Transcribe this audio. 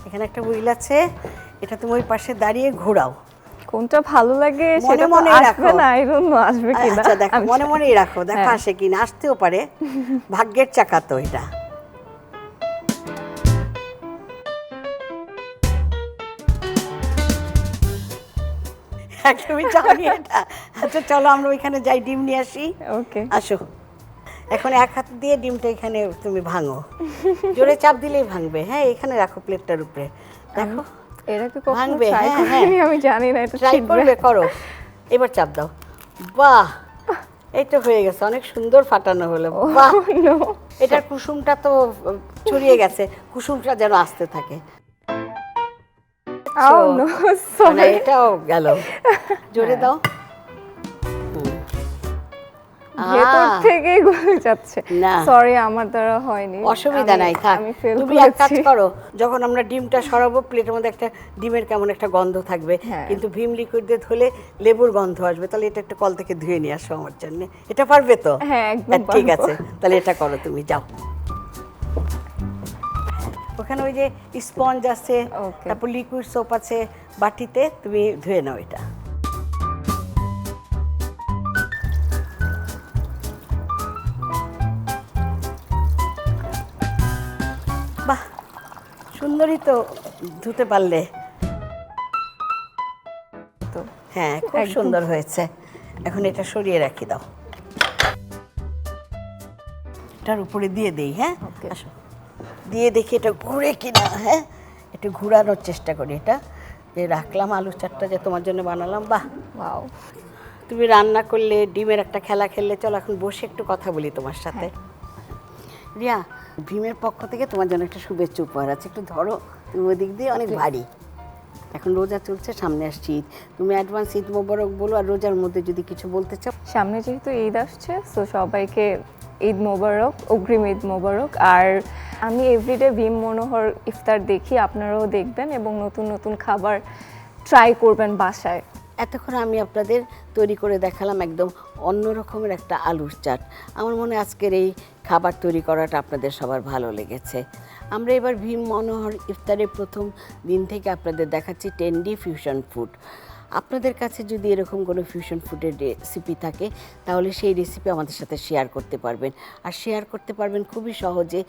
এখানে একটা হুইল আছে, এটা তুমি ওই পাশে দাঁড়িয়ে ঘোরাও। কোনটা ভালো লাগে মনে সেটা তো মনে আসবে রাখো। না, আই ডোন্ট নো আসবে কিনা। আচ্ছা দেখো, মনে মনেই রাখো, দেখো হ্যাঁ। আসে কিনা, আসতেও পারে, ভাগ্যের চাকা তো এটা। একদমই চাওনি এটা। আচ্ছা চলো আমরা ওইখানে যাই, ডিম নিয়ে আসি। ওকে। আসো, এখন এক হাত দিয়ে ডিমটা এখানে তুমি ভাঙো, জোরে চাপ দিলেই ভাঙবে। হ্যাঁ, এখানে রাখো প্লেটটার উপরে, দেখো এর আগে কখনো ভাঙবে। ট্রাই হ্যাঁ হ্যাঁ, করিনি, আমি জানি না এটা ট্রাই ছিটবে। করবে, করো। এবার চাপ দাও। বাহ, এই তো হয়ে গেছে, অনেক সুন্দর ফাটানো হলো। বাহ, নো। এটার কুসুমটা তো ছড়িয়ে গেছে, কুসুমটা যেন আসতে থাকে। আও নো, মানে সরি। এটাও গেল, জোরে দাও। ভেতর থেকেই গলে যাচ্ছে। না। সরি, আমার দ্বারা হয়নি। অসুবিধা নাই, থাক। আমি ফেল তুমি এক কাজ করেছি। করো, যখন আমরা ডিমটা সরাবো প্লেটের মধ্যে একটা ডিমের কেমন একটা গন্ধ থাকবে, হ্যাঁ। কিন্তু ভিম লিকুইড দিয়ে ধুলে লেবুর গন্ধ আসবে। তাহলে এটা একটা কল থেকে ধুয়ে নিয়ে আসো আমার জন্য। এটা পারবে তো? হ্যাঁ, একদম ঠিক পারবো। আছে, তাহলে এটা করো, তুমি যাও। ওখানে ওই যে স্পঞ্জ আছে, Okay. তারপর লিকুইড সোপ আছে বাটিতে, তুমি ধুয়ে নাও এটা। বাহ, সুন্দরই তো ধুতে পারলে। তো হ্যাঁ, খুব একদম। সুন্দর হয়েছে। এখন এটা সরিয়ে রাখি দাও, এটার উপরে দিয়ে দেই। হ্যাঁ, Okay. আসো, দিয়ে দেখি এটা ঘুরে কিনা। হ্যাঁ, একটু ঘুরানোর চেষ্টা করি। এটা যে রাখলাম আলু চাটটা যে তোমার জন্য বানালাম। বাহ, ওয়াও। তুমি রান্না করলে, ডিমের একটা খেলা খেললে। চলো এখন বসে একটু কথা বলি তোমার সাথে। রিয়া, ভীমের পক্ষ থেকে তোমার জন্য একটা শুভেচ্ছা উপহার আছে, একটু ধরো। তুমি ওই দিক দিয়ে অনেক ভারী। এখন রোজা চলছে, সামনে আসছে ঈদ, তুমি অ্যাডভান্স ঈদ মোবারক বলো। আর রোজার মধ্যে যদি কিছু বলতে চাও। সামনে যেহেতু ঈদ আসছে, সো সবাইকে ঈদ মোবারক, অগ্রিম ঈদ মোবারক। আর আমি এভরিডে ভীম মনোহর ইফতার দেখি, আপনারাও দেখবেন এবং নতুন নতুন খাবার ট্রাই করবেন বাসায়। এতক্ষণ আমি আপনাদের তৈরি করে দেখালাম একদম অন্য রকমের একটা আলুর চাট। আমার মনে হয় আজকের এই খাবার তৈরি করাটা আপনাদের সবার ভালো লেগেছে। আমরা এবার ভীম মনোহর ইফতারের প্রথম দিন থেকে আপনাদের দেখাচ্ছি টেন্ডি ফিউশন ফুড। আপনাদের কাছে যদি এরকম কোনো ফিউশন ফুডের রেসিপি থাকে, তাহলে সেই রেসিপি আমাদের সাথে শেয়ার করতে পারবেন। আর শেয়ার করতে পারবেন খুবই সহজে